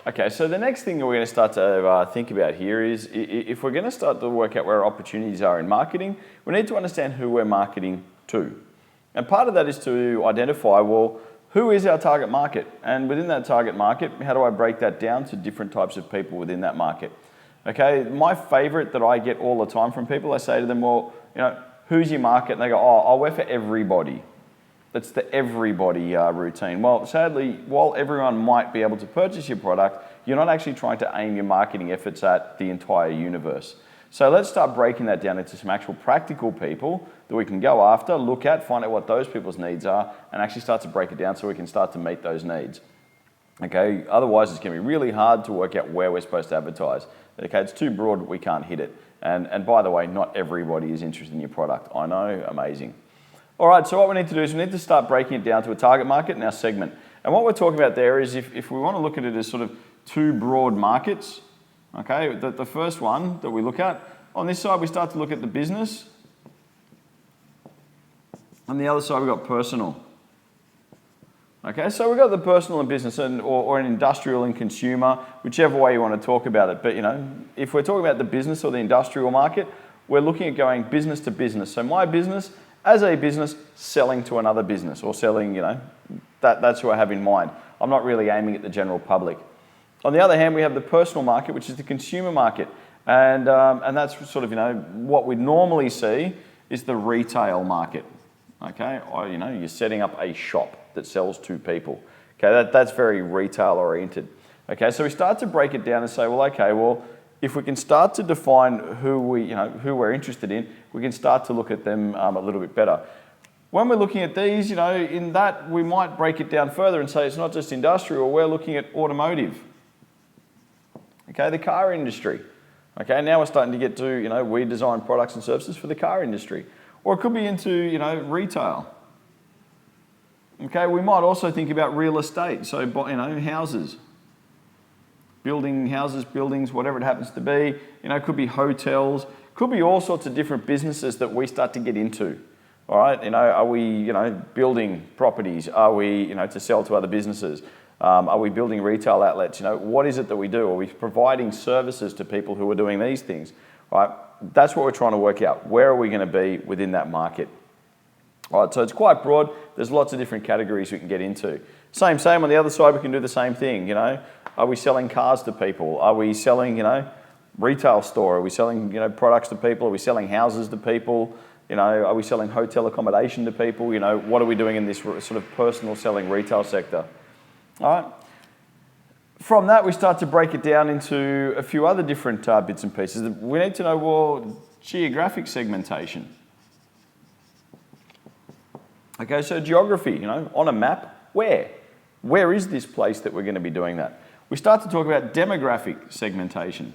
Okay, so the next thing that we're going to start to think about here is if we're going to start to work out where our opportunities are in marketing, we need to understand who we're marketing to. And part of that is to identify, well, who is our target market? And within that target market, how do I break that down to different types of people within that market? Okay, my favorite that I get all the time from people, I say to them, well, who's your market? And they go, oh, I'll work for everybody. That's the everybody routine. Well, sadly, while everyone might be able to purchase your product, you're not actually trying to aim your marketing efforts at the entire universe. So let's start breaking that down into some actual practical people that we can go after, look at, find out what those people's needs are, and actually start to break it down so we can start to meet those needs. Okay, otherwise it's going to be really hard to work out where we're supposed to advertise. Okay, it's too broad, we can't hit it. And by the way, not everybody is interested in your product. I know, amazing. All right, so what we need to do is we need to start breaking it down to a target market and our segment. And what we're talking about there is if we want to look at it as sort of two broad markets, okay, the first one that we look at, on this side we start to look at the business. On the other side we've got personal. Okay, so we've got the personal and business or an industrial and consumer, whichever way you want to talk about it. But if we're talking about the business or the industrial market, we're looking at going business to business. So my business, as a business, selling to another business or selling, that's who I have in mind. I'm not really aiming at the general public. On the other hand, we have the personal market, which is the consumer market. And that's sort of, what we normally see is the retail market. Okay, or, you're setting up a shop that sells to people. Okay, that's very retail oriented. Okay, so we start to break it down and say, well, okay, if we can start to define who we're interested in, we can start to look at them a little bit better. When we're looking at these, in that we might break it down further and say it's not just industrial, we're looking at automotive. Okay, the car industry. Okay, now we're starting to get to, we design products and services for the car industry. Or it could be into, retail. Okay, we might also think about real estate, so, houses. Building houses, buildings, whatever it happens to be. It could be hotels. Could be all sorts of different businesses that we start to get into. All right, are we, building properties? Are we, to sell to other businesses? Are we building retail outlets? What is it that we do? Are we providing services to people who are doing these things? All right, that's what we're trying to work out. Where are we going to be within that market? All right, so it's quite broad. There's lots of different categories we can get into. Same on the other side, we can do the same thing, Are we selling cars to people? Are we selling, retail store? Are we selling, products to people? Are we selling houses to people? Are we selling hotel accommodation to people? What are we doing in this sort of personal selling retail sector? All right. From that, we start to break it down into a few other different bits and pieces. We need to know, geographic segmentation. Okay, so geography, on a map, where? Where is this place that we're going to be doing that? We start to talk about demographic segmentation.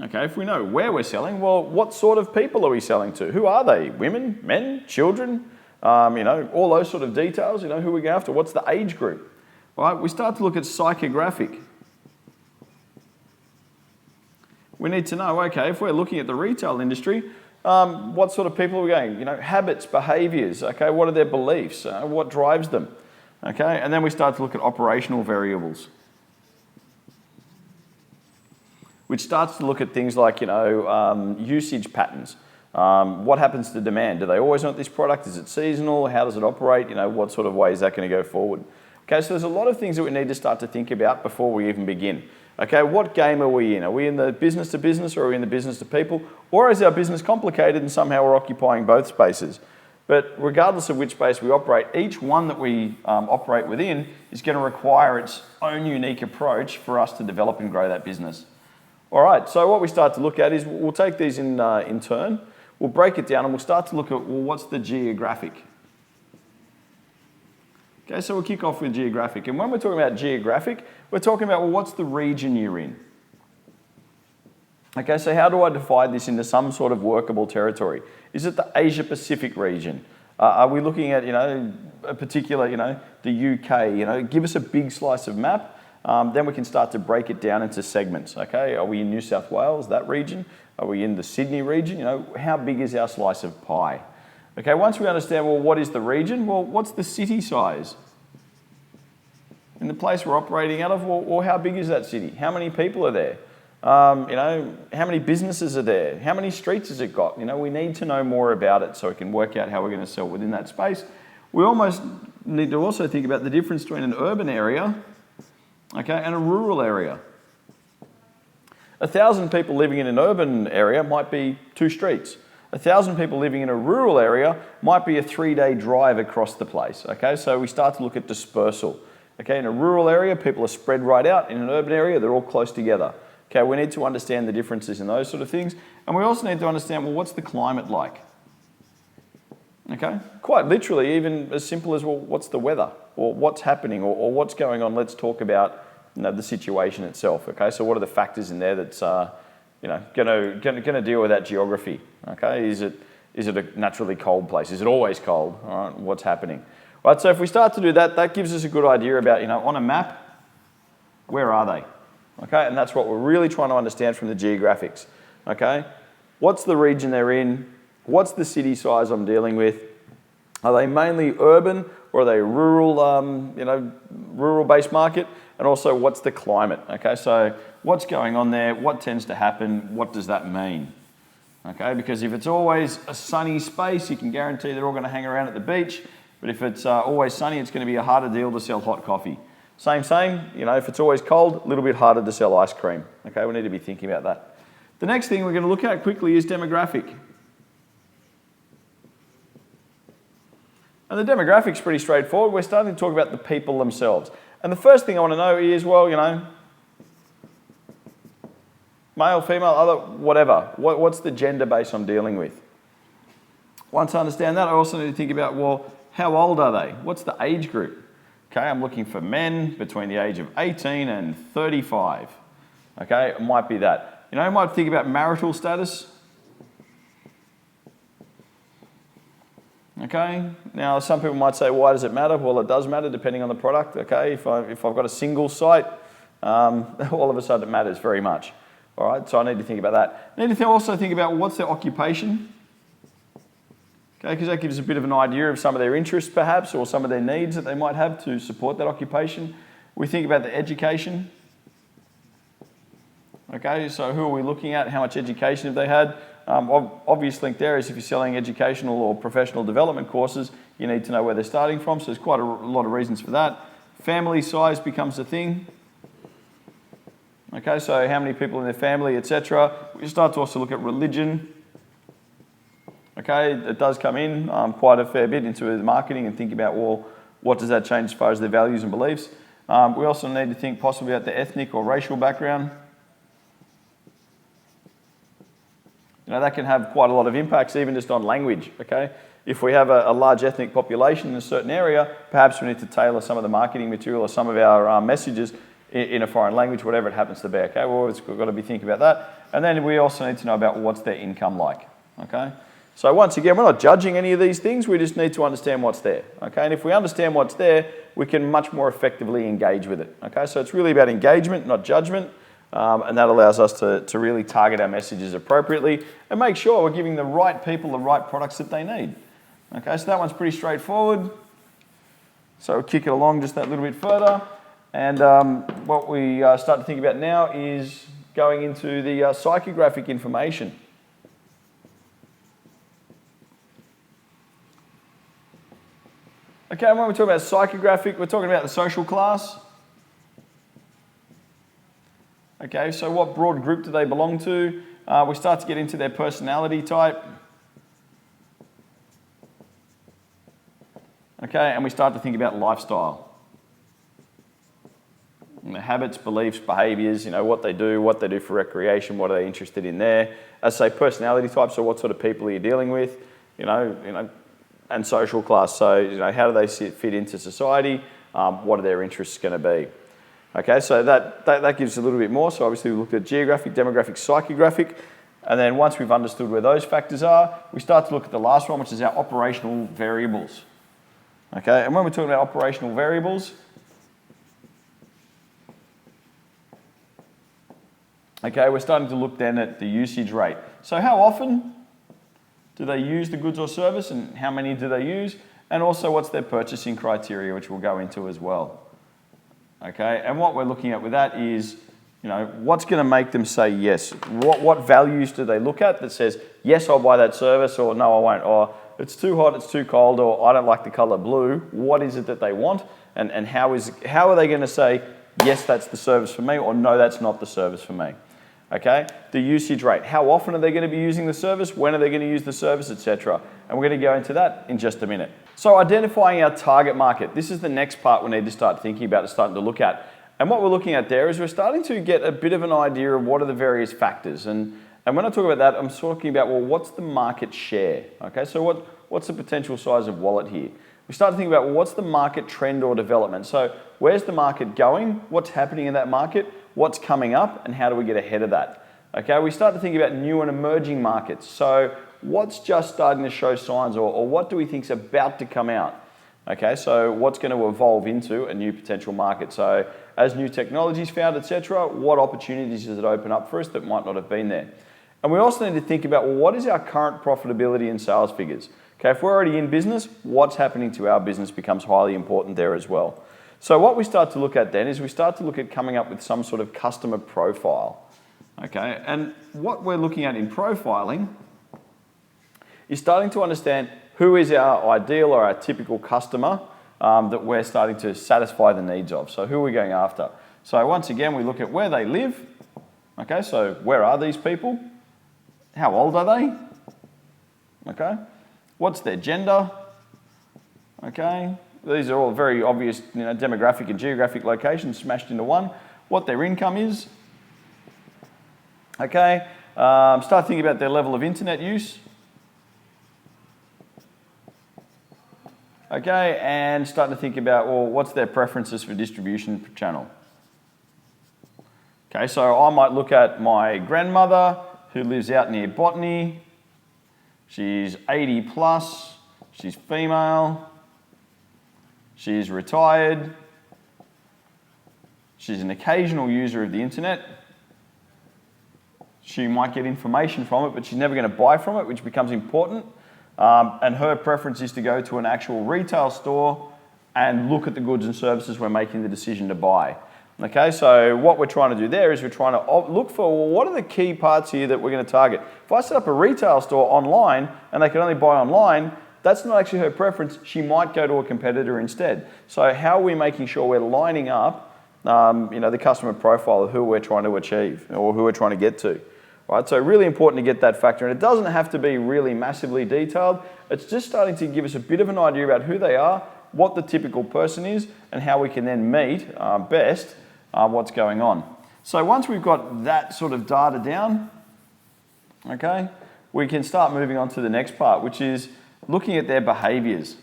Okay, if we know where we're selling, well, what sort of people are we selling to? Who are they? Women, men, children? All those sort of details, who we go after. What's the age group? All right, we start to look at psychographic. We need to know, okay, if we're looking at the retail industry, what sort of people are we going? Habits, behaviours, okay, what are their beliefs? What drives them? Okay, and then we start to look at operational variables, which starts to look at things like, usage patterns. What happens to demand? Do they always want this product? Is it seasonal? How does it operate? What sort of way is that going to go forward? Okay, so there's a lot of things that we need to start to think about before we even begin. Okay, what game are we in? Are we in the business to business or are we in the business to people? Or is our business complicated and somehow we're occupying both spaces? But regardless of which space we operate, each one that we operate within is going to require its own unique approach for us to develop and grow that business. All right, so what we start to look at is we'll take these in turn, we'll break it down and we'll start to look at, what's the geographic? Okay, so we'll kick off with geographic. And when we're talking about geographic, we're talking about, what's the region you're in? Okay, so how do I divide this into some sort of workable territory? Is it the Asia Pacific region? Are we looking at, a particular, the UK? Give us a big slice of map. Then we can start to break it down into segments. Okay, are we in New South Wales, that region? Are we in the Sydney region? How big is our slice of pie? Okay, once we understand, what is the region? Well, what's the city size? In the place we're operating out of, well, how big is that city? How many people are there? How many businesses are there? How many streets has it got? We need to know more about it so we can work out how we're going to sell within that space. We almost need to also think about the difference between an urban area, okay, and a rural area. 1,000 people living in an urban area might be 2 streets. 1,000 people living in a rural area might be a 3-day drive across the place, okay? So we start to look at dispersal. Okay, in a rural area, people are spread right out. In an urban area, they're all close together. Okay, we need to understand the differences in those sort of things. And we also need to understand, well, what's the climate like? Okay, quite literally, even as simple as, well, what's the weather? Or what's happening? Or what's going on? Let's talk about the situation itself. Okay, so what are the factors in there that's going to deal with that geography? Okay, is it a naturally cold place? Is it always cold? All right, what's happening? All right, so if we start to do that, that gives us a good idea about, on a map, where are they? Okay, and that's what we're really trying to understand from the geographics. Okay, what's the region they're in? What's the city size I'm dealing with? Are they mainly urban or are they rural, rural-based market? And also, what's the climate? Okay, so what's going on there? What tends to happen? What does that mean? Okay, because if it's always a sunny space, you can guarantee they're all going to hang around at the beach. But if it's always sunny, it's going to be a harder deal to sell hot coffee. Same, if it's always cold, a little bit harder to sell ice cream. Okay, we need to be thinking about that. The next thing we're going to look at quickly is demographic. And the demographic's pretty straightforward. We're starting to talk about the people themselves. And the first thing I want to know is, well, male, female, other, whatever. What's the gender base I'm dealing with? Once I understand that, I also need to think about, well, how old are they? What's the age group? Okay, I'm looking for men between the age of 18 and 35. Okay, it might be that. You might think about marital status. Okay, now some people might say, why does it matter? Well, it does matter depending on the product. Okay, if I've got a single site, all of a sudden it matters very much. All right, so I need to think about that. I need to also think about what's their occupation. Okay, because that gives a bit of an idea of some of their interests perhaps, or some of their needs that they might have to support that occupation. We think about the education. Okay, so who are we looking at? How much education have they had? Obvious link there is if you're selling educational or professional development courses, you need to know where they're starting from, so there's quite a lot of reasons for that. Family size becomes a thing. Okay, so how many people in their family, etc. We start to also look at religion. Okay, it does come in quite a fair bit into the marketing and think about, well, what does that change as far as their values and beliefs? We also need to think possibly about the ethnic or racial background. That can have quite a lot of impacts even just on language, okay? If we have a large ethnic population in a certain area, perhaps we need to tailor some of the marketing material or some of our messages in a foreign language, whatever it happens to be, okay? We've got to be thinking about that. And then we also need to know about what's their income like, okay? So once again, we're not judging any of these things, we just need to understand what's there, okay? And if we understand what's there, we can much more effectively engage with it, okay? So it's really about engagement, not judgment, and that allows us to really target our messages appropriately and make sure we're giving the right people the right products that they need. Okay, so that one's pretty straightforward. So we'll kick it along just that little bit further. And what we start to think about now is going into the psychographic information. Okay, and when we talk about psychographic, we're talking about the social class. Okay, so what broad group do they belong to? We start to get into their personality type. Okay, and we start to think about lifestyle. And the habits, beliefs, behaviours, what they do for recreation, what are they interested in there. As I say, personality type, so what sort of people are you dealing with, and social class, so how do they fit into society, what are their interests going to be. Okay, so that gives a little bit more. So obviously we looked at geographic, demographic, psychographic, and then once we've understood where those factors are, we start to look at the last one, which is our operational variables. Okay, and when we're talking about operational variables, okay, we're starting to look then at the usage rate. So how often do they use the goods or service, and how many do they use? And also what's their purchasing criteria, which we'll go into as well. Okay, and what we're looking at with that is, what's going to make them say yes? What values do they look at that says, yes, I'll buy that service, or no, I won't, or it's too hot, it's too cold, or I don't like the color blue. What is it that they want, and how are they going to say, yes, that's the service for me, or no, that's not the service for me? Okay, the usage rate. How often are they going to be using the service? When are they going to use the service, etc.? And we're going to go into that in just a minute. So identifying our target market. This is the next part we need to start thinking about and starting to look at. And what we're looking at there is we're starting to get a bit of an idea of what are the various factors. And when I talk about that, I'm talking about, well, what's the market share? Okay, so what's the potential size of wallet here? We start to think about, well, what's the market trend or development? So where's the market going? What's happening in that market? What's coming up? And how do we get ahead of that? Okay, we start to think about new and emerging markets. So what's just starting to show signs, or what do we think is about to come out? Okay, so what's going to evolve into a new potential market? So as new technologies found, etc., what opportunities does it open up for us that might not have been there? And we also need to think about, well, what is our current profitability and sales figures? Okay, if we're already in business, what's happening to our business becomes highly important there as well. So what we start to look at then is we start to look at coming up with some sort of customer profile. Okay, and what we're looking at in profiling is starting to understand who is our ideal or our typical customer that we're starting to satisfy the needs of. So who are we going after? So once again, we look at where they live. Okay, so where are these people? How old are they? Okay, what's their gender? Okay, these are all very obvious, demographic and geographic locations smashed into one. What their income is. Okay, start thinking about their level of internet use. Okay, and starting to think about, well, what's their preferences for distribution channel? Okay, so I might look at my grandmother who lives out near Botany. She's 80 plus, she's female, she's retired, she's an occasional user of the internet. She might get information from it, but she's never going to buy from it, which becomes important. And her preference is to go to an actual retail store and look at the goods and services we're making the decision to buy. Okay, so what we're trying to do there is we're trying to look for, well, what are the key parts here that we're going to target? If I set up a retail store online and they can only buy online, that's not actually her preference. She might go to a competitor instead. So how are we making sure we're lining up the customer profile of who we're trying to achieve or who we're trying to get to? Right, so really important to get that factor, and it doesn't have to be really massively detailed. It's just starting to give us a bit of an idea about who they are, what the typical person is, and how we can then meet best what's going on. So once we've got that sort of data down, okay, we can start moving on to the next part, which is looking at their behaviours.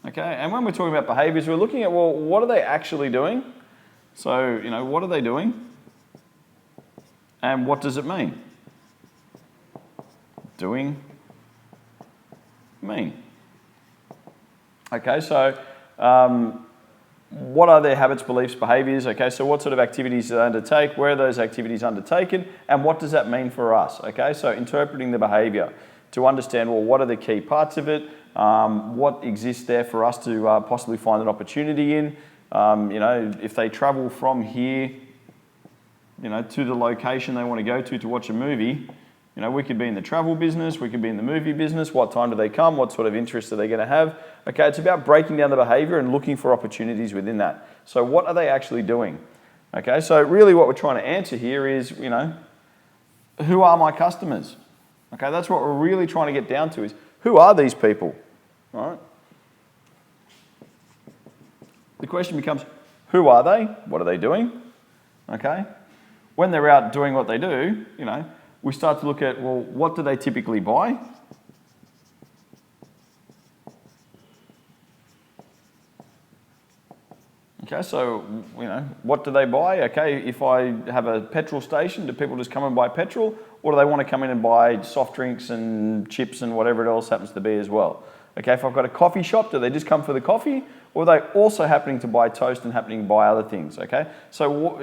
Okay, and when we're talking about behaviours, we're looking at, well, what are they actually doing? So, what are they doing? And what does it mean? Doing, mean. Okay, so what are their habits, beliefs, behaviours? Okay, so what sort of activities do they undertake? Where are those activities undertaken? And what does that mean for us? Okay, so interpreting the behaviour to understand, well, what are the key parts of it? What exists there for us to possibly find an opportunity in? If they travel from here, to the location they want to go to watch a movie, we could be in the travel business, we could be in the movie business. What time do they come? What sort of interests are they going to have? Okay, it's about breaking down the behaviour and looking for opportunities within that. So what are they actually doing? Okay, so really what we're trying to answer here is, who are my customers? Okay, that's what we're really trying to get down to is, who are these people? All right. The question becomes, who are they? What are they doing? Okay. When they're out doing what they do, we start to look at, well, what do they typically buy? Okay, so, what do they buy? Okay, if I have a petrol station, do people just come and buy petrol? Or do they want to come in and buy soft drinks and chips and whatever else happens to be as well? Okay, if I've got a coffee shop, do they just come for the coffee? Or are they also happening to buy toast and happening to buy other things, okay? So,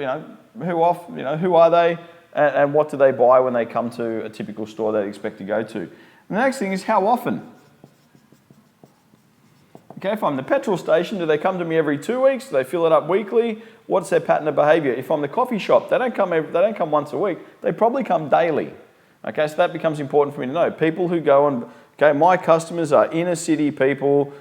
who are they and what do they buy when they come to a typical store they expect to go to? And the next thing is how often? Okay, if I'm the petrol station, do they come to me every 2 weeks? Do they fill it up weekly? What's their pattern of behaviour? If I'm the coffee shop, they don't come once a week. They probably come daily. Okay, so that becomes important for me to know. People who go and, okay, my customers are inner city people,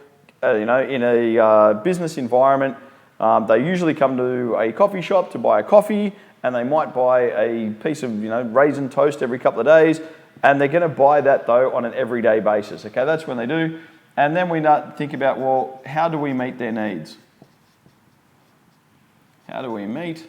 in a business environment. They usually come to a coffee shop to buy a coffee, and they might buy a piece of, raisin toast every couple of days, and they're going to buy that though on an everyday basis. Okay, that's when they do. And then we think about, well, how do we meet their needs? How do we meet?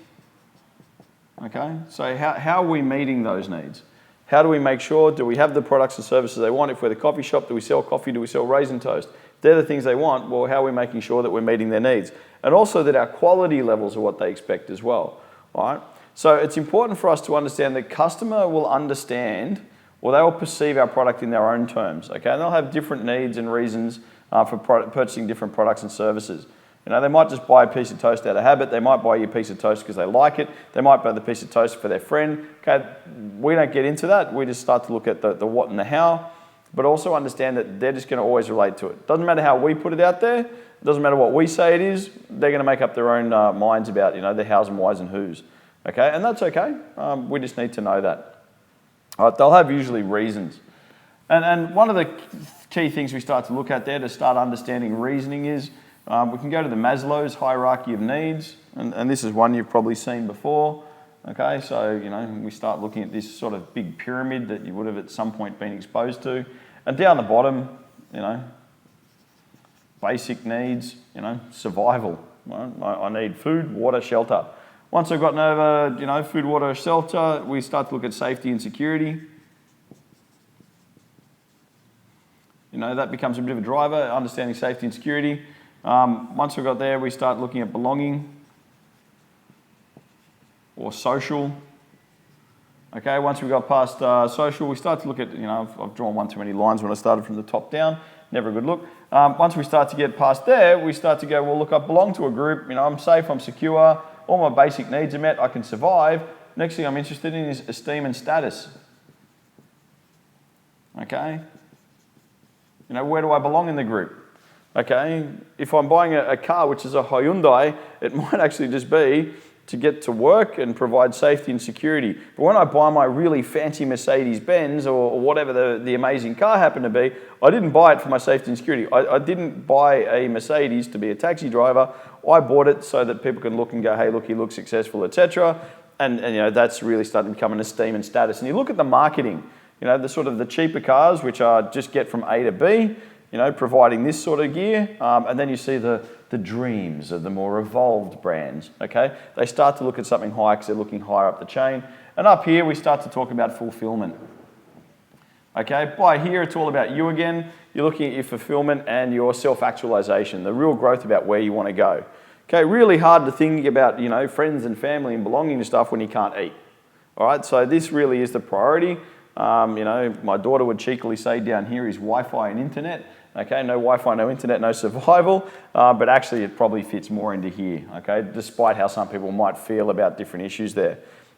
Okay, so how are we meeting those needs? How do we make sure, do we have the products and services they want? If we're the coffee shop, do we sell coffee? Do we sell raisin toast? If they're the things they want, well, how are we making sure that we're meeting their needs? And also that our quality levels are what they expect as well, all right? So it's important for us to understand that customer will understand, or they will perceive our product in their own terms, okay? And they'll have different needs and reasons for purchasing different products and services. They might just buy a piece of toast out of habit. They might buy you a piece of toast because they like it. They might buy the piece of toast for their friend. Okay, we don't get into that. We just start to look at the what and the how, but also understand that they're just going to always relate to it. Doesn't matter how we put it out there. It doesn't matter what we say it is. They're going to make up their own minds about the hows and whys and whos. Okay, and that's okay. We just need to know that. All right, they'll have usually reasons. And one of the key things we start to look at there to start understanding reasoning is we can go to the Maslow's hierarchy of needs, and this is one you've probably seen before. Okay, so we start looking at this sort of big pyramid that you would have at some point been exposed to, and down the bottom, basic needs, survival. Right? I need food, water, shelter. Once I've gotten over, food, water, shelter, we start to look at safety and security. That becomes a bit of a driver, understanding safety and security. Once we've got there, we start looking at belonging or social. Okay, once we've got past social, we start to look at, I've drawn one too many lines when I started from the top down, never a good look. Once we start to get past there, we start to go, well, look, I belong to a group, I'm safe, I'm secure, all my basic needs are met, I can survive. Next thing I'm interested in is esteem and status. Okay, where do I belong in the group? Okay, if I'm buying a car which is a Hyundai, it might actually just be to get to work and provide safety and security. But when I buy my really fancy Mercedes-Benz or whatever the amazing car happened to be, I didn't buy it for my safety and security. I didn't buy a Mercedes to be a taxi driver. I bought it so that people can look and go, hey, look, he looks successful, etc. And that's really starting to become an esteem and status. And you look at the marketing, the sort of the cheaper cars, which are just get from A to B, providing this sort of gear, and then you see the dreams of the more evolved brands, okay? They start to look at something higher because they're looking higher up the chain. And up here, we start to talk about fulfillment. Okay, by here, it's all about you again. You're looking at your fulfillment and your self-actualization, the real growth about where you want to go. Okay, really hard to think about, friends and family and belonging to stuff when you can't eat. All right, so this really is the priority. My daughter would cheekily say down here is Wi-Fi and internet. Okay, no Wi-Fi, no internet, no survival, but actually it probably fits more into here, okay, despite how some people might feel about different issues there.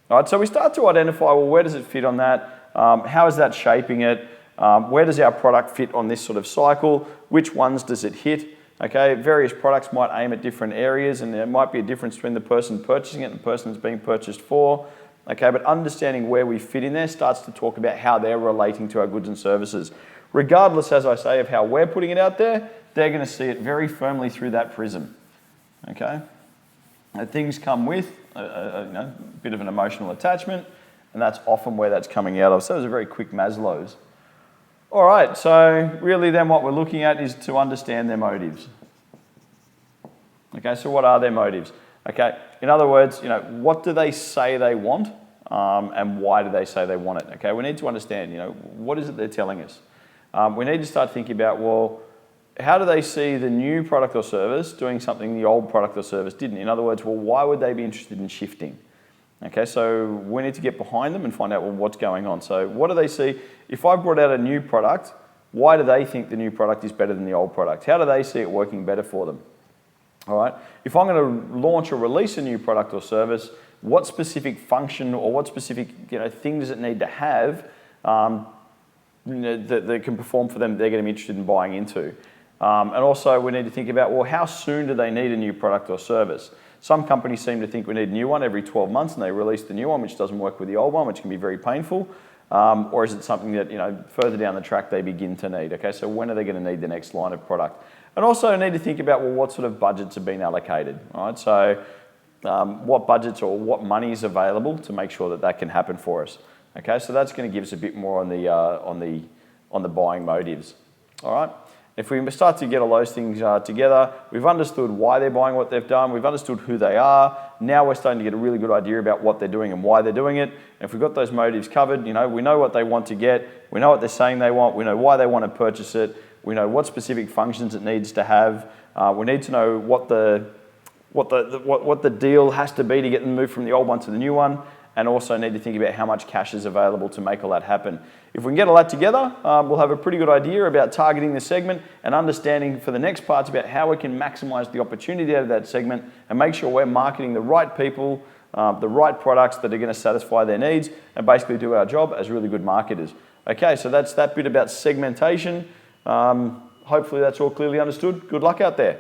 All right, so we start to identify, well, where does it fit on that? How is that shaping it? Where does our product fit on this sort of cycle? Which ones does it hit? Okay, various products might aim at different areas, and there might be a difference between the person purchasing it and the person it's being purchased for. Okay, but understanding where we fit in there starts to talk about how they're relating to our goods and services. Regardless, as I say, of how we're putting it out there, they're going to see it very firmly through that prism. Okay, and things come with a bit of an emotional attachment, and that's often where that's coming out of. So it was a very quick Maslow's. All right, so really then what we're looking at is to understand their motives. Okay, so what are their motives? Okay, in other words, what do they say they want, and why do they say they want it? Okay, we need to understand, what is it they're telling us? We need to start thinking about, well, how do they see the new product or service doing something the old product or service didn't? In other words, well, why would they be interested in shifting? Okay, so we need to get behind them and find out, well, what's going on. So what do they see? If I brought out a new product, why do they think the new product is better than the old product? How do they see it working better for them? All right, if I'm going to launch or release a new product or service, what specific function or what specific thing does it need to have that can perform for them, they're going to be interested in buying into. And also we need to think about, well, how soon do they need a new product or service? Some companies seem to think we need a new one every 12 months and they release the new one, which doesn't work with the old one, which can be very painful. Or is it something that, further down the track they begin to need? Okay, so when are they going to need the next line of product? And also need to think about, well, what sort of budgets have been allocated, right? So what budgets or what money is available to make sure that that can happen for us. Okay, so that's going to give us a bit more on the buying motives. All right. If we start to get all those things together, we've understood why they're buying what they've done, we've understood who they are, now we're starting to get a really good idea about what they're doing and why they're doing it. And if we've got those motives covered, we know what they want to get, we know what they're saying they want, we know why they want to purchase it, we know what specific functions it needs to have, we need to know what the deal has to be to get them moved from the old one to the new one, and also need to think about how much cash is available to make all that happen. If we can get all that together, we'll have a pretty good idea about targeting the segment and understanding for the next parts about how we can maximize the opportunity out of that segment and make sure we're marketing the right people, the right products that are going to satisfy their needs and basically do our job as really good marketers. Okay, so that's that bit about segmentation. Hopefully that's all clearly understood. Good luck out there.